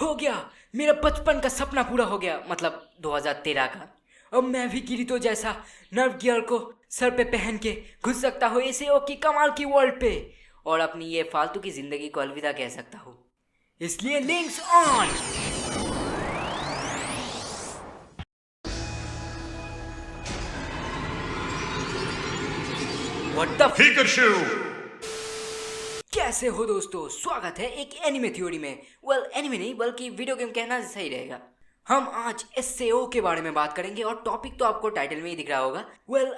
हो गया, मेरा बचपन का सपना पूरा हो गया, मतलब 2013 का। अब मैं भी किरीटो जैसा नर्व गियर को सर पे पहन के घुस सकता हूँ एसएओ की कमाल की वर्ल्ड पे और अपनी ये फालतू की जिंदगी को अलविदा कह सकता हूँ। इसलिए links on. What the Pikachu! कैसे हो दोस्तों, स्वागत है एक एनिमे थ्योरी में। एनिमे नहीं बल्कि वीडियो गेम कहना सही रहेगा। हम आज एसएओ के बारे में बात करेंगे और टॉपिक तो आपको टाइटल में ही दिख रहा होगा।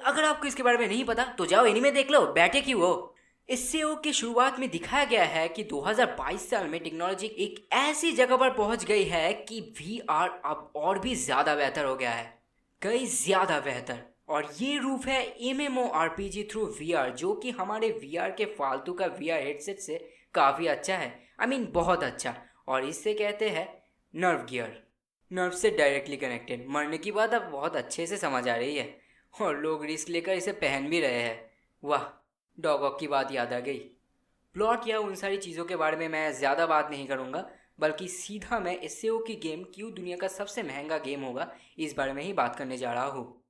अगर आपको इसके बारे में नहीं पता तो जाओ एनिमे देख लो, बैठे क्यों हो। एसएओ की शुरुआत में दिखाया गया है कि 2022 साल में टेक्नोलॉजी एक ऐसी जगह पर पहुंच गई है कि वीआर अब और भी ज्यादा बेहतर हो गया है, कई ज्यादा बेहतर। और ये रूप है MMORPG थ्रू VR, जो कि हमारे VR के फालतू का VR हेडसेट से काफ़ी अच्छा है। बहुत अच्छा। और इससे कहते हैं नर्व गियर, नर्व से डायरेक्टली कनेक्टेड। मरने की बात अब बहुत अच्छे से समझ आ रही है और लोग रिस्क लेकर इसे पहन भी रहे हैं। वाह, डॉग वॉक की बात याद आ गई। प्लॉट या उन सारी चीज़ों के बारे में मैं ज़्यादा बात नहीं करूँगा, बल्कि सीधा मैं एसएओ की गेम क्यों दुनिया का सबसे महंगा गेम होगा इस बारे में ही बात करने जा रहा हूँ।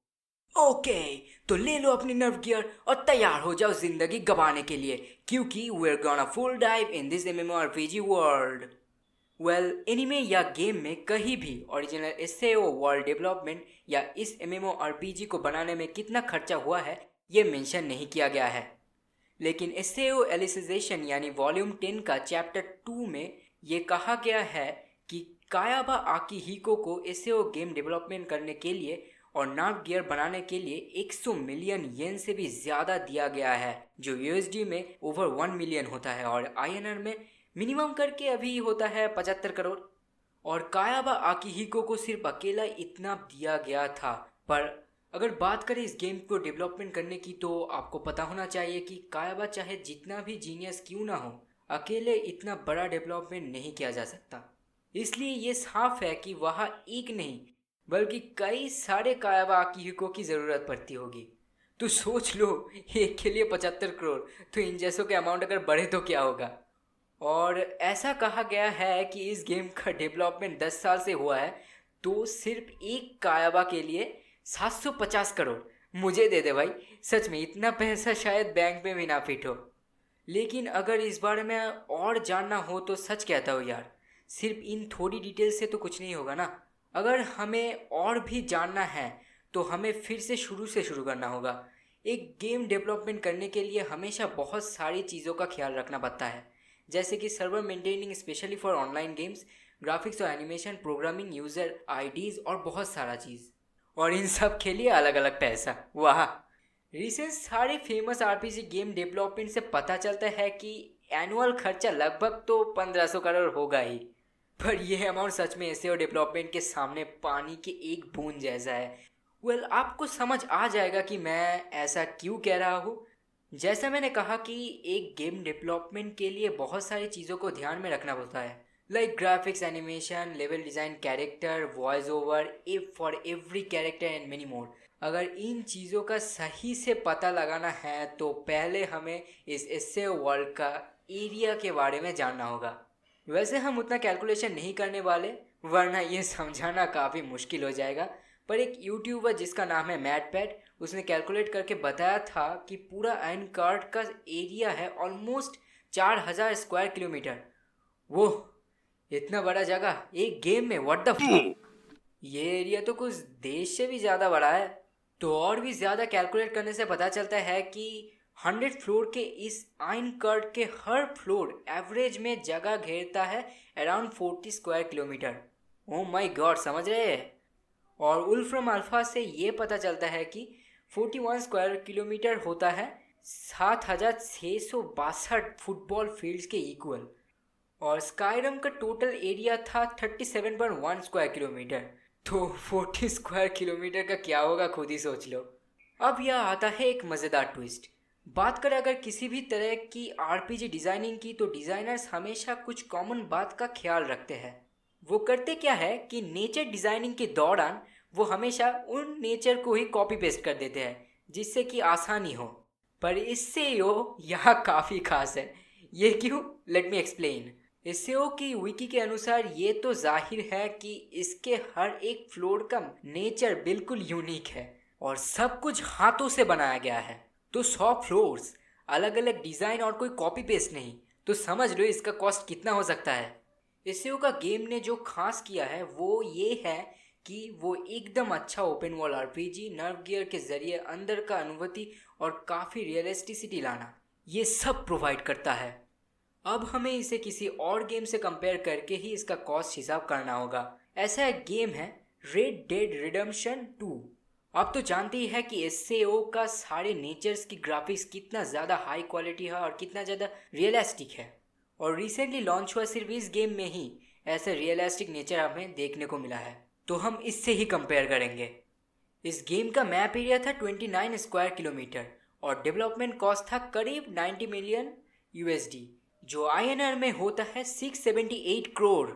ओके, तो ले लो अपनी नर्व गियर और तैयार हो जाओ जिंदगी गंवाने के लिए, क्योंकि we're gonna full dive in this MMORPG world। Anime या गेम में कहीं भी ओरिजिनल एसएओ वर्ल्ड डेवलपमेंट या इस MMORPG को बनाने में कितना खर्चा हुआ है ये मेंशन नहीं किया गया है। लेकिन एसएओ एलिसिजेशन यानी वॉल्यूम 10 का चैप्टर 2 में ये कहा गया है कि कायाबा आकिहिको को एसएओ गेम डेवलपमेंट करने के लिए और नर्व गियर बनाने के लिए 100 मिलियन येन से भी ज़्यादा दिया गया है, जो यूएसडी में ओवर 1 मिलियन होता है और आईएनआर में मिनिमम करके अभी होता है 75 करोड़। और कायाबा आकिहिको को सिर्फ अकेला इतना दिया गया था। पर अगर बात करें इस गेम को डेवलपमेंट करने की तो आपको पता होना चाहिए कि कायाबा चाहे जितना भी जीनियस क्यों ना हो, अकेले इतना बड़ा डेवलपमेंट नहीं किया जा सकता। इसलिए ये साफ है कि वहाँ एक नहीं बल्कि कई सारे कायाबा आकिहिको की ज़रूरत पड़ती होगी। तो सोच लो, एक के लिए 75 करोड़, तो इन जैसों के अमाउंट अगर बढ़े तो क्या होगा। और ऐसा कहा गया है कि इस गेम का डेवलपमेंट 10 साल से हुआ है, तो सिर्फ एक कायाबा के लिए 750 करोड़ मुझे दे दे भाई। सच में इतना पैसा शायद बैंक में भी ना फिट हो। लेकिन अगर इस बारे में और जानना हो तो सच कहता हूँ यार, सिर्फ इन थोड़ी डिटेल से तो कुछ नहीं होगा ना। अगर हमें और भी जानना है तो हमें फिर से शुरू करना होगा। एक गेम डेवलपमेंट करने के लिए हमेशा बहुत सारी चीज़ों का ख्याल रखना पड़ता है, जैसे कि server maintaining specially for online games, graphics और एनिमेशन, प्रोग्रामिंग, यूज़र आईडीज़ और बहुत सारा चीज़। और इन सब के लिए अलग अलग पैसा। वाह, रिसेंट सारे फेमस आरपीजी गेम डेवलपमेंट से पता चलता है कि एनुअल खर्चा लगभग तो 1500 करोड़ होगा ही। पर यह अमाउंट सच में एसएओ डेवलपमेंट के सामने पानी की एक बूंद जैसा है। आपको समझ आ जाएगा कि मैं ऐसा क्यों कह रहा हूँ। जैसा मैंने कहा कि एक गेम डेवलपमेंट के लिए बहुत सारी चीज़ों को ध्यान में रखना होता है, like graphics, animation, level design, character, voice over for every character and many more. अगर इन चीज़ों का सही से पता लगाना है तो पहले हमें इस एसएओ वर्ल्ड का एरिया के बारे में जानना होगा। वैसे हम उतना कैलकुलेशन नहीं करने वाले, वरना ये समझाना काफ़ी मुश्किल हो जाएगा। पर एक यूट्यूबर जिसका नाम है मैटपैड, उसने कैलकुलेट करके बताया था कि पूरा आयन कार्ड का एरिया है ऑलमोस्ट 4000 स्क्वायर किलोमीटर। वो इतना बड़ा जगह एक गेम में, व्हाट द ये एरिया तो कुछ देश से भी ज़्यादा बड़ा है। तो और भी ज़्यादा कैलकुलेट करने से पता चलता है कि 100 फ्लोर के इस आयन कार्ड के हर फ्लोर एवरेज में जगह घेरता है around 40 square kilometre. Oh my God, समझ रहे हैं। और उल्फ्रम अल्फा से ये पता चलता है कि 41 स्क्वायर किलोमीटर होता है 7662 फुटबॉल फील्ड्स के इक्वल। और स्काईरम का टोटल एरिया था 37.1 स्क्वायर किलोमीटर। तो 40 स्क्वायर किलोमीटर का क्या होगा खुद ही सोच लो। अब यह आता है एक मज़ेदार ट्विस्ट। बात करें अगर किसी भी तरह की आरपीजी डिज़ाइनिंग की, तो डिज़ाइनर्स हमेशा कुछ कॉमन बात का ख्याल रखते हैं। वो करते क्या है कि नेचर डिज़ाइनिंग के दौरान वो हमेशा उन नेचर को ही कॉपी पेस्ट कर देते हैं जिससे कि आसानी हो। पर इससे यो यहाँ काफ़ी खास है। ये क्यों? Let me explain. एसएओ की विकी के अनुसार ये तो जाहिर है कि इसके हर एक फ्लोर का नेचर बिल्कुल यूनिक है और सब कुछ हाथों से बनाया गया है। तो 100 फ्लोर्स, अलग अलग डिज़ाइन और कोई कॉपी पेस्ट नहीं, तो समझ लो इसका कॉस्ट कितना हो सकता है। एसएओ का गेम ने जो खास किया है वो ये है कि वो एकदम अच्छा open world RPG, nerve gear के जरिए अंदर का अनुभूति और काफ़ी रियलिस्टिसिटी लाना, ये सब प्रोवाइड करता है। अब हमें इसे किसी और गेम से कंपेयर करके ही इसका कॉस्ट हिसाब करना होगा। ऐसा एक गेम है रेड डेड रिडेम्पशन 2। आप तो जानते ही है कि एसएओ का सारे नेचर्स की ग्राफिक्स कितना ज़्यादा हाई क्वालिटी है और कितना ज़्यादा रियलिस्टिक है, और रिसेंटली लॉन्च हुआ सिर्फ इस गेम में ही ऐसे रियलिस्टिक नेचर हमें देखने को मिला है, तो हम इससे ही कंपेयर करेंगे। इस गेम का मैप एरिया था 29 स्क्वायर किलोमीटर और डेवलपमेंट कॉस्ट था करीब 90 मिलियन यूएसडी, जो आईएनआर में होता है 678 करोड़।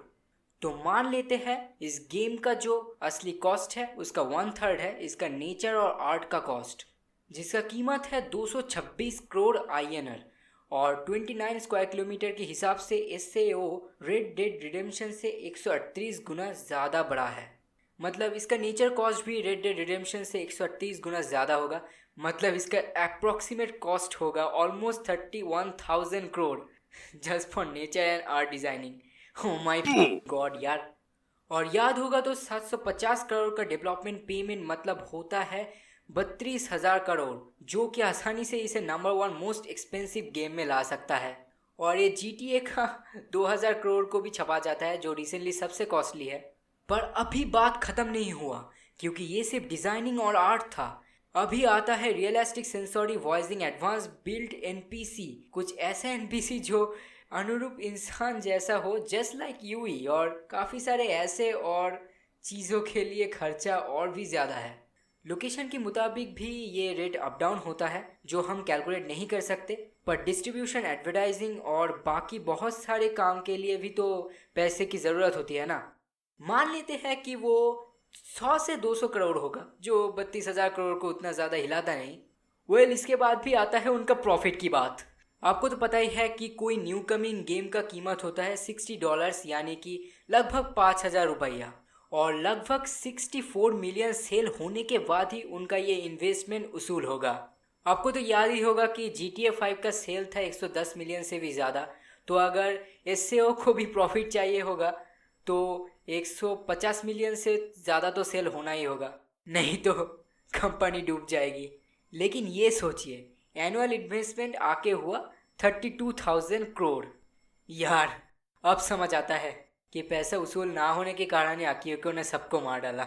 तो मान लेते हैं इस गेम का जो असली कॉस्ट है उसका 1/3 है इसका नेचर और आर्ट का कॉस्ट, जिसका कीमत है 226 करोड़ आईएनआर, और 29 स्क्वायर किलोमीटर के हिसाब से एसएओ रेड डेड रिडेम्पशन से 138 गुना ज़्यादा बड़ा है। मतलब इसका नेचर कॉस्ट भी रेड डेड रिडेम्पशन से 138 गुना ज़्यादा होगा। मतलब इसका अप्रॉक्सीमेट कॉस्ट होगा almost 31,000 crore just for nature and art designing. Oh my God यार। और याद होगा तो 750 करोड़ का डेवलपमेंट पेमेंट मतलब होता है 32,000 करोड़, जो कि आसानी से इसे नंबर 1 मोस्ट एक्सपेंसिव गेम में ला सकता है। और ये GTA का 2000 करोड़ को भी छपा जाता है, जो रिसेंटली सबसे कॉस्टली है। पर अभी बात ख़त्म नहीं हुआ, क्योंकि ये सिर्फ डिज़ाइनिंग और आर्ट था। अभी आता है realistic sensory voicing advance build NPC, कुछ ऐसा एनपीसी जो अनुरूप इंसान जैसा हो, जस्ट लाइक यू ही, और काफ़ी सारे ऐसे और चीज़ों के लिए खर्चा और भी ज़्यादा है। लोकेशन के मुताबिक भी ये रेट अप डाउन होता है, जो हम कैलकुलेट नहीं कर सकते, पर डिस्ट्रीब्यूशन, एडवर्टाइजिंग और बाकी बहुत सारे काम के लिए भी तो पैसे की ज़रूरत होती है ना। मान लेते हैं कि वो 100 से 200 करोड़ होगा, जो 32,000 करोड़ को उतना ज़्यादा हिलाता नहीं। वेल, इसके बाद भी आता है उनका प्रॉफिट की बात। आपको तो पता ही है कि कोई न्यू कमिंग गेम का कीमत होता है $60, यानी कि लगभग 5,000 रुपया, और लगभग 64 मिलियन सेल होने के बाद ही उनका ये इन्वेस्टमेंट उसूल होगा। आपको तो याद ही होगा कि GTA 5 का सेल था 110 मिलियन से भी ज़्यादा, तो अगर एसएओ को भी प्रॉफिट चाहिए होगा तो 150 मिलियन से ज़्यादा तो सेल होना ही होगा, नहीं तो कंपनी डूब जाएगी। लेकिन ये सोचिए, एनुअल इन्वेस्टमेंट आके हुआ 32,000 करोड़। यार, अब समझ आता है कि पैसा उसूल ना होने के कारण ही आकियोको ने सबको मार डाला।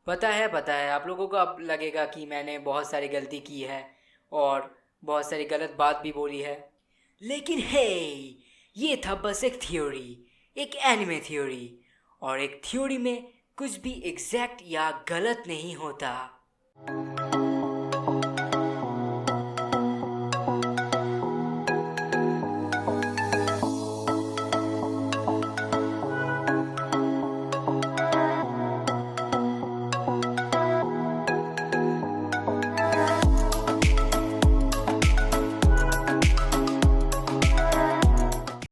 पता है आप लोगों को अब लगेगा कि मैंने बहुत सारी गलती की है और बहुत सारी गलत बात भी बोली है, लेकिन हे, ये था बस एक थ्योरी, एक एनिमे थ्योरी, और एक थ्योरी में कुछ भी एग्जैक्ट या गलत नहीं होता।